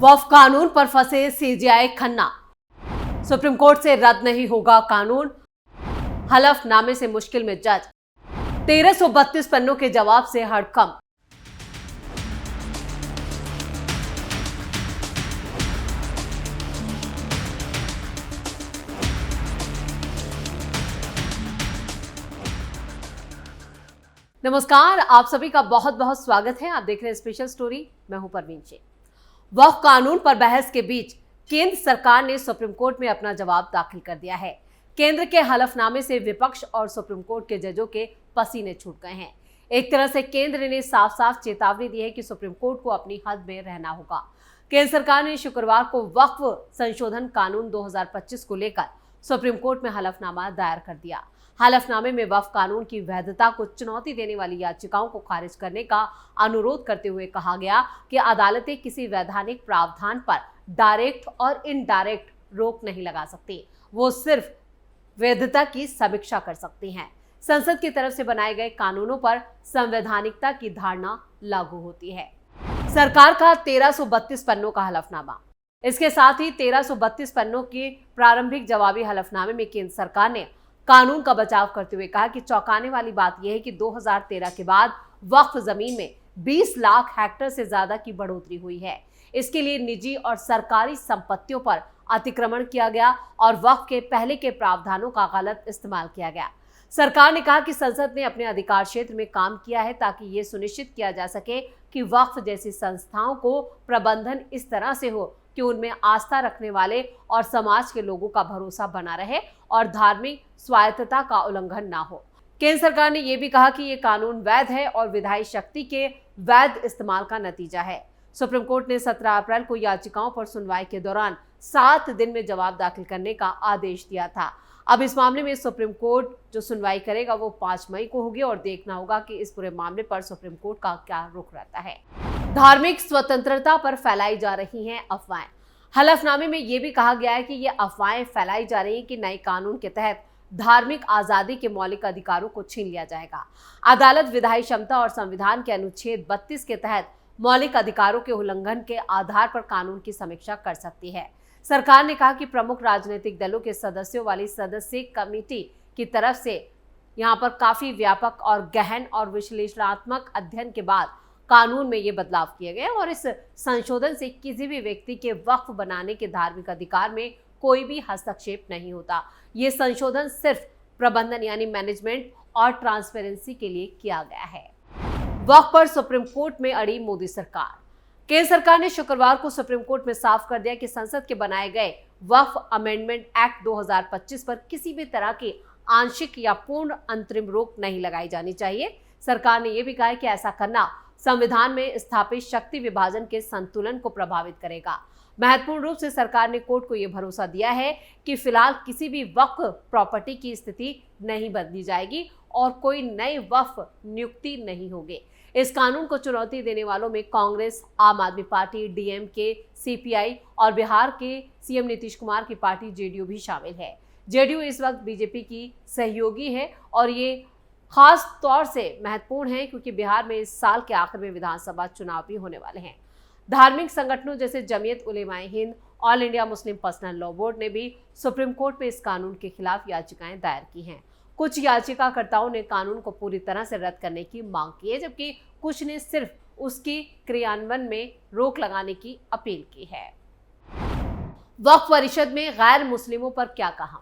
वक्फ कानून पर फंसे सीजेआई खन्ना, सुप्रीम कोर्ट से रद्द नहीं होगा कानून, हलफनामे से मुश्किल में जज, 1332 पन्नों के जवाब से हड़कंप। नमस्कार, आप सभी का बहुत बहुत स्वागत है। आप देख रहे हैं स्पेशल स्टोरी। मैं हूं परवीन शेख। वक्फ कानून पर बहस के बीच केंद्र सरकार ने सुप्रीम कोर्ट में अपना जवाब दाखिल कर दिया है। केंद्र के हलफनामे से विपक्ष और सुप्रीम कोर्ट के जजों के पसीने छूट गए हैं। एक तरह से केंद्र ने साफ साफ चेतावनी दी है कि सुप्रीम कोर्ट को अपनी हद में रहना होगा। केंद्र सरकार ने शुक्रवार को वक्फ संशोधन कानून 2025 को लेकर सुप्रीम कोर्ट में हलफनामा दायर कर दिया। हलफनामे में वक्फ कानून की वैधता को चुनौती देने वाली याचिकाओं को खारिज करने का अनुरोध करते हुए कहा गया कि अदालतें किसी वैधानिक प्रावधान पर डायरेक्ट और इनडायरेक्ट रोक नहीं लगा सकती, वो सिर्फ वैधता की समीक्षा कर सकती हैं। संसद की तरफ से बनाए गए कानूनों पर संवैधानिकता की धारणा लागू होती है। सरकार का 1332 पन्नों का हलफनामा। इसके साथ ही 1332 पन्नों के प्रारंभिक जवाबी हलफनामे में केंद्र सरकार ने कानून का बचाव करते हुए कहा कि चौंकाने वाली बात यह है कि 2013 के बाद वक्फ जमीन में 20 लाख हेक्टेयर से ज्यादा की बढ़ोतरी हुई है। इसके लिए निजी और सरकारी संपत्तियों पर अतिक्रमण किया गया और वक्फ के पहले के प्रावधानों का गलत इस्तेमाल किया गया। सरकार ने कहा कि संसद ने अपने अधिकार क्षेत्र में काम किया है ताकि ये सुनिश्चित किया जा सके कि वक्फ जैसी संस्थाओं को प्रबंधन इस तरह से हो कि उनमें आस्था रखने वाले और समाज के लोगों का भरोसा बना रहे और धार्मिक स्वायत्तता का उल्लंघन ना हो। केंद्र सरकार ने यह भी कहा कि यह कानून वैध है और विधायी शक्ति के वैध इस्तेमाल का नतीजा है। सुप्रीम कोर्ट ने 17 अप्रैल को याचिकाओं पर सुनवाई के दौरान 7 दिन में जवाब दाखिल करने का आदेश दिया था। अब इस मामले में सुप्रीम कोर्ट जो सुनवाई करेगा वो 5 मई को होगी और देखना होगा कि इस पूरे मामले पर सुप्रीम कोर्ट का क्या रुख रहता है। धार्मिक स्वतंत्रता पर फैलाई जा रही हैं अफवाहें। हलफनामे में यह भी कहा गया है कि ये अफवाहें फैलाई जा रही हैं कि नए कानून के तहत धार्मिक आजादी के मौलिक अधिकारों को छीन लिया जाएगा। अदालत विधायी क्षमता और संविधान के अनुच्छेद 32 के तहत मौलिक अधिकारों के उल्लंघन के आधार पर कानून की समीक्षा कर सकती है। सरकार ने कहा कि प्रमुख राजनीतिक दलों के सदस्यों वाली सदस्य कमेटी की तरफ से यहाँ पर काफी व्यापक और गहन और विश्लेषणात्मक अध्ययन के बाद कानून में ये बदलाव किए गए और इस संशोधन से किसी भी व्यक्ति के वक्फ बनाने के धार्मिक अधिकार में कोई भी हस्तक्षेप नहीं होता। ये संशोधन सिर्फ प्रबंधन यानी मैनेजमेंट और ट्रांसपेरेंसी के लिए किया गया है। वक्फ पर सुप्रीम कोर्ट में अड़ी मोदी सरकार। केंद्र सरकार ने शुक्रवार को सुप्रीम कोर्ट में साफ कर दिया कि संसद के बनाए गए वक्फ अमेंडमेंट एक्ट 2025 पर किसी भी तरह की आंशिक या पूर्ण अंतरिम रोक नहीं लगाई जानी चाहिए। सरकार ने यह भी कहा है कि ऐसा करना संविधान में स्थापित शक्ति विभाजन के संतुलन को प्रभावित करेगा। महत्वपूर्ण रूप से सरकार ने कोर्ट को यह भरोसा दिया है कि फिलहाल किसी भी वक्फ प्रॉपर्टी की स्थिति नहीं बदली जाएगी और कोई नई वक्फ नियुक्ति नहीं होगी। इस कानून को चुनौती देने वालों में कांग्रेस, आम आदमी पार्टी, डीएमके, सीपीआई और बिहार के सीएम नीतीश कुमार की पार्टी जेडीयू भी शामिल है। जेडीयू इस वक्त बीजेपी की सहयोगी है और ये खास तौर से महत्वपूर्ण है क्योंकि बिहार में इस साल के आखिर में विधानसभा चुनाव भी होने वाले हैं। धार्मिक संगठनों जैसे Jamiat Ulemae Hind, All India Muslim Personal Law Board ने भी सुप्रीम कोर्ट में इस कानून के खिलाफ याचिकाएं दायर की हैं। कुछ याचिकाकर्ताओं ने कानून को पूरी तरह से रद्द करने की मांग की है, जबकि कुछ ने सिर्फ उसकी क्रियान्वयन में रोक लगाने की अपील की है। वक्फ परिषद में गैर मुस्लिमों पर क्या कहा।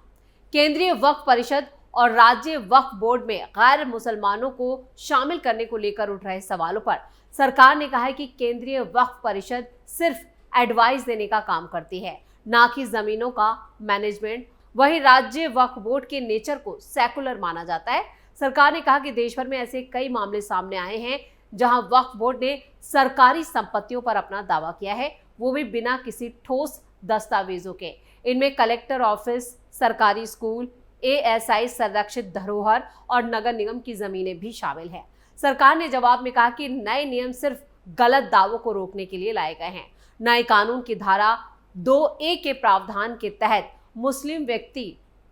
केंद्रीय वक्फ परिषद और राज्य वक्फ बोर्ड में गैर मुसलमानों को शामिल करने को लेकर उठ रहे सवालों पर सरकार ने कहा है कि केंद्रीय वक्फ परिषद सिर्फ एडवाइस देने का काम करती है, ना कि जमीनों का मैनेजमेंट। वहीं राज्य वक्फ बोर्ड के नेचर को सेकुलर माना जाता है। सरकार ने कहा कि देश भर में ऐसे कई मामले सामने आए हैं जहां वक्फ बोर्ड ने सरकारी संपत्तियों पर अपना दावा किया है, वो भी बिना किसी ठोस दस्तावेजों के। इनमें कलेक्टर ऑफिस, सरकारी स्कूल, एएसआई संरक्षित धरोहर और नगर निगम की जमीनें भी शामिल हैं। सरकार ने जवाब में कहा कि नए नियम सिर्फ गलत दावों को रोकने के लिए लाए गए हैं। नए कानून की धारा 2A के प्रावधान के तहत मुस्लिम व्यक्ति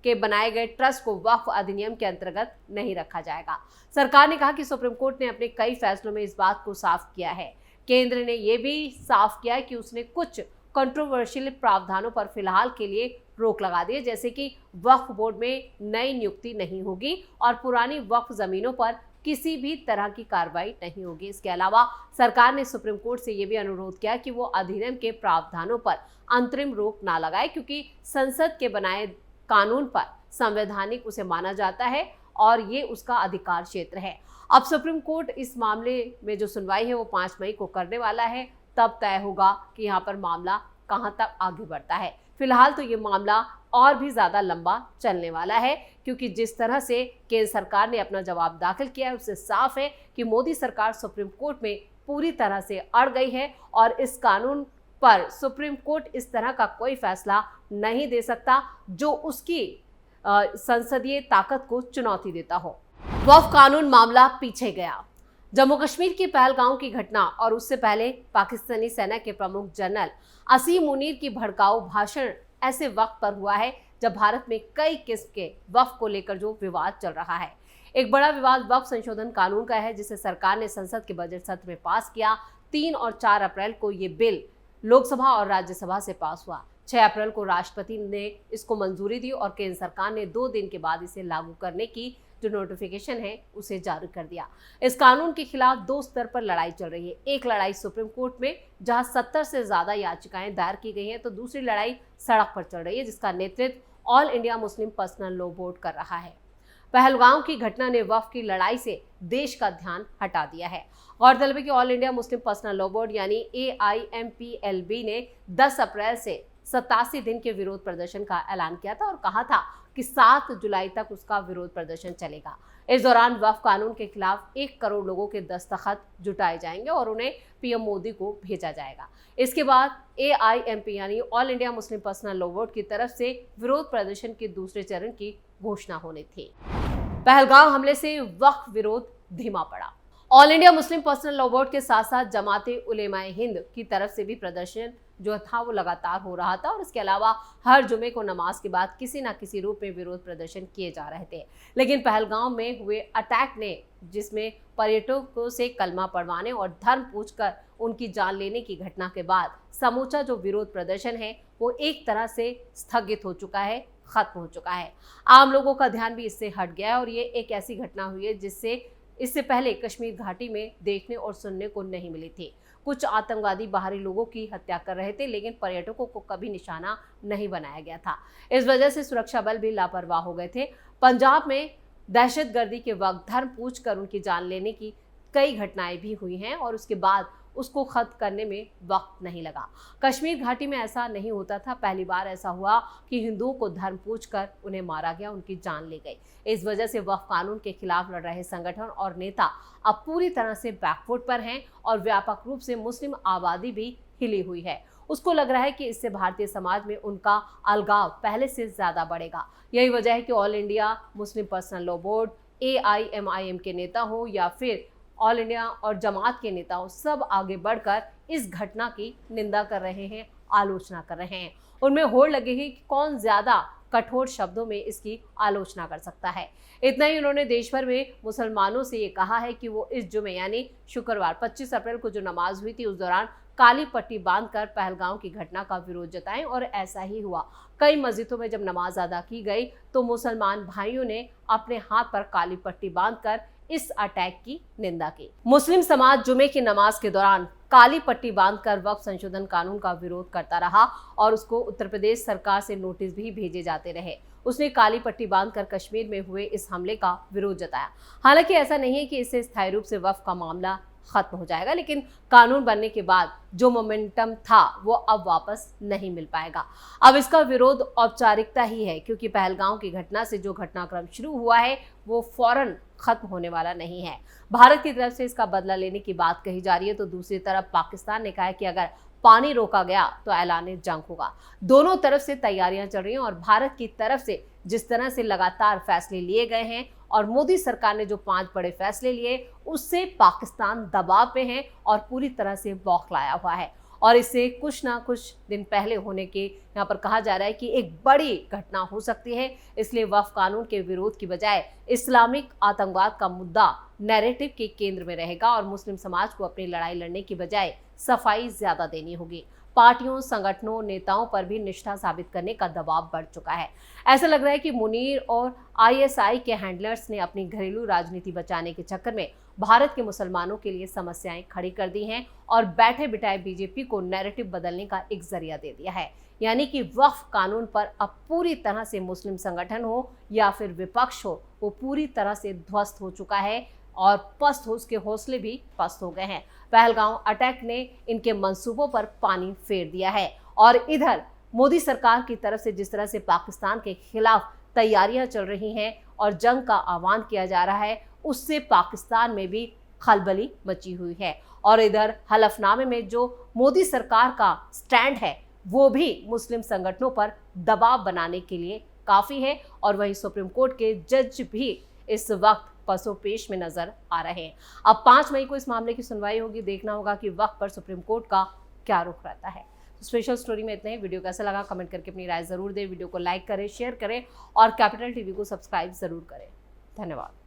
के बनाए गए ट्रस्ट को वक्फ अधिनियम के अंतर्गत नहीं रखा जाएगा। सरकार ने कहा कि सुप्रीम कोर्ट ने अपने कई फैसलों में इस बात को साफ किया है। केंद्र ने यह भी साफ किया है कि उसने कुछ कंट्रोवर्शियल प्रावधानों पर फिलहाल के लिए रोक लगा दी है, जैसे कि वक्फ बोर्ड में नई नियुक्ति नहीं होगी और पुरानी वक्फ जमीनों पर किसी भी तरह की कार्रवाई नहीं होगी। इसके अलावा सरकार ने सुप्रीम कोर्ट से यह भी अनुरोध किया कि वो अधिनियम के प्रावधानों पर अंतरिम रोक ना लगाए, क्योंकि संसद के बनाए कानून पर संवैधानिक उसे माना जाता है और ये उसका अधिकार क्षेत्र है। अब सुप्रीम कोर्ट इस मामले में जो सुनवाई है वो 5 मई को करने वाला है, तब तय होगा कि यहाँ पर मामला कहाँ तक आगे बढ़ता है। फिलहाल तो ये मामला और भी ज्यादा लंबा चलने वाला है, क्योंकि जिस तरह से केंद्र सरकार ने अपना जवाब दाखिल किया है उससे साफ है कि मोदी सरकार सुप्रीम कोर्ट में पूरी तरह से अड़ गई है और इस कानून पर सुप्रीम कोर्ट इस तरह का कोई फैसला नहीं दे सकता जो उसकी संसदीय ताकत को चुनौती देता हो। वक्फ कानून मामला पीछे गया। जम्मू कश्मीर की पहलगांव की घटना और उससे पहले पाकिस्तानी सेना के प्रमुख जनरल असीम मुनीर की भड़काऊ भाषण ऐसे वक्त पर हुआ है जब भारत में कई किस्म के वक्फ को लेकर जो विवाद चल रहा है। एक बड़ा विवाद वक्फ संशोधन कानून का है, जिसे सरकार ने संसद के बजट सत्र में पास किया। 3 और 4 अप्रैल को ये बिल लोकसभा और राज्यसभा से पास हुआ। 6 अप्रैल को राष्ट्रपति ने इसको मंजूरी दी और केंद्र सरकार ने 2 दिन के बाद इसे लागू करने की जो नोटिफिकेशन है उसे जारी कर दिया। इस कानून के खिलाफ 2 स्तर पर लड़ाई चल रही है। एक लड़ाई सुप्रीम कोर्ट में, जहां 70 से ज्यादा याचिकाएं दायर की गई हैं, तो दूसरी लड़ाई सड़क पर चल रही है, जिसका नेतृत्व all India Muslim Personal Law board कर रहा है। पहलगांव की घटना ने वक्फ की लड़ाई से देश का ध्यान हटा दिया है। गौरतलब है कि all India Muslim Personal Law board यानी AIMPLB ने 10 अप्रैल से 87 दिन के विरोध प्रदर्शन का ऐलान किया था और कहा था कि 7 जुलाई तक उसका विरोध प्रदर्शन चलेगा। इस दौरान वक्फ कानून के खिलाफ 1 करोड़ लोगों के दस्तखत जुटाए जाएंगे और उन्हें PM मोदी को भेजा जाएगा। इसके बाद AIMP यानी all India Muslim Personal Law board की तरफ से विरोध प्रदर्शन के दूसरे चरण की घोषणा होनी थी। पहलगांव हमले से वक्फ विरोध धीमा पड़ा। All India Muslim Personal Law board के साथ साथ जमाते उलेमाए हिंद की तरफ से भी प्रदर्शन जो था वो लगातार हो रहा था और इसके अलावा हर जुमे को नमाज के बाद किसी न किसी रूप में विरोध प्रदर्शन किए जा रहे थे। लेकिन पहलगांव में हुए अटैक ने, जिसमें पर्यटकों से कलमा पढ़वाने और धर्म पूछकर उनकी जान लेने की घटना के बाद समूचा जो विरोध प्रदर्शन है वो एक तरह से स्थगित हो चुका है, खत्म हो चुका है। आम लोगों का ध्यान भी इससे हट गया और ये एक ऐसी घटना हुई है जिससे इससे पहले कश्मीर घाटी में देखने और सुनने को नहीं मिली थी। कुछ आतंकवादी बाहरी लोगों की हत्या कर रहे थे, लेकिन पर्यटकों को कभी निशाना नहीं बनाया गया था। इस वजह से सुरक्षा बल भी लापरवाह हो गए थे। पंजाब में दहशतगर्दी के वक्त धर्म पूछकर उनकी जान लेने की कई घटनाएं भी हुई हैं और उसके बाद उसको खत्म करने में वक्त नहीं लगा। कश्मीर घाटी में ऐसा नहीं होता था। पहली बार ऐसा हुआ कि हिंदुओं को धर्म पूछकर उन्हें मारा गया, उनकी जान ली गई। इस वजह से वक्फ कानून के खिलाफ लड़ रहे संगठन और नेता अब पूरी तरह से बैकफुट पर हैं और व्यापक रूप से मुस्लिम आबादी भी हिली हुई है। उसको लग रहा है कि इससे भारतीय समाज में उनका अलगाव पहले से ज्यादा बढ़ेगा। यही वजह है कि all India Muslim Personal Law board, AIMIM के नेता हो या फिर ऑल इंडिया और जमात के नेताओं, सब आगे बढ़कर इस घटना की निंदा कर रहे हैं, आलोचना कर रहे हैं। उनमें होड़ लगी है कि कौन ज्यादा कठोर शब्दों में इसकी आलोचना कर सकता है। इतना ही उन्होंने देश भर में मुसलमानों से ये कहा है कि वो इस जुमे यानी शुक्रवार 25 अप्रैल को जो नमाज हुई थी उस दौरान काली पट्टी बांधकर पहलगांव की घटना का विरोध जताएं और ऐसा ही हुआ। कई मस्जिदों में जब नमाज अदा की गई तो मुसलमान भाइयों ने अपने हाथ पर काली पट्टी बांधकर इस अटैक की निंदा की। मुस्लिम समाज जुमे की नमाज के दौरान काली पट्टी बांधकर वक्फ संशोधन कानून का विरोध करता रहा और उसको उत्तर प्रदेश सरकार से नोटिस भी भेजे जाते रहे। उसने काली पट्टी बांधकर कश्मीर में हुए इस हमले का विरोध जताया। हालांकि ऐसा नहीं है कि इससे स्थायी रूप से वक्फ का मामला खत्म हो जाएगा, लेकिन कानून बनने के बाद जो मोमेंटम था वो अब वापस नहीं मिल पाएगा। अब इसका विरोध औपचारिकता ही है, क्योंकि पहलगांव की घटना से जो घटनाक्रम शुरू हुआ है वो फौरन खत्म होने वाला नहीं है। भारत की तरफ से इसका बदला लेने की बात कही जा रही है, तो दूसरी तरफ पाकिस्तान ने कहा है कि अगर पानी रोका गया तो ऐलान जंग होगा। दोनों तरफ से तैयारियां चल रही हैं और भारत की तरफ से जिस तरह से लगातार फैसले लिए गए हैं और मोदी सरकार ने जो 5 बड़े फैसले लिए उससे पाकिस्तान दबाव पे है और पूरी तरह से बौखलाया हुआ है। और इससे कुछ ना कुछ दिन पहले होने के यहाँ पर कहा जा रहा है कि एक बड़ी घटना हो सकती है। इसलिए वक्फ कानून के विरोध की बजाय इस्लामिक आतंकवाद का मुद्दा नैरेटिव के केंद्र में रहेगा और मुस्लिम समाज को अपनी लड़ाई लड़ने की बजाय सफाई ज्यादा देनी होगी। पार्टियों, संगठनों, नेताओं पर भी निष्ठा साबित करने का दबाव बढ़ चुका है। ऐसा लग रहा है कि मुनीर और आईएसआई के हैंडलर्स ने अपनी घरेलू राजनीति बचाने के चक्कर में भारत के मुसलमानों के लिए समस्याएं खड़ी कर दी हैं और बैठे बिठाए बीजेपी को नैरेटिव बदलने का एक जरिया दे दिया है। यानी कि वक्फ कानून पर अब पूरी तरह से मुस्लिम संगठन हो या फिर विपक्ष हो, वो पूरी तरह से ध्वस्त हो चुका है और पस्त हो, उसके हौसले भी पस्त हो गए हैं। पहलगांव अटैक ने इनके मंसूबों पर पानी फेर दिया है और इधर मोदी सरकार की तरफ से जिस तरह से पाकिस्तान के खिलाफ तैयारियां चल रही हैं और जंग का आह्वान किया जा रहा है, उससे पाकिस्तान में भी खलबली मची हुई है। और इधर हलफनामे में जो मोदी सरकार का स्टैंड है वो भी मुस्लिम संगठनों पर दबाव बनाने के लिए काफी है और वहीं सुप्रीम कोर्ट के जज भी इस वक्त पसोपेश में नजर आ रहे हैं। अब 5 मई को इस मामले की सुनवाई होगी। देखना होगा कि वक्त पर सुप्रीम कोर्ट का क्या रुख रहता है। स्पेशल स्टोरी में इतने ही। वीडियो कैसा लगा कमेंट करके अपनी राय जरूर दें। वीडियो को लाइक करें, शेयर करें और कैपिटल टीवी को सब्सक्राइब जरूर करें। धन्यवाद।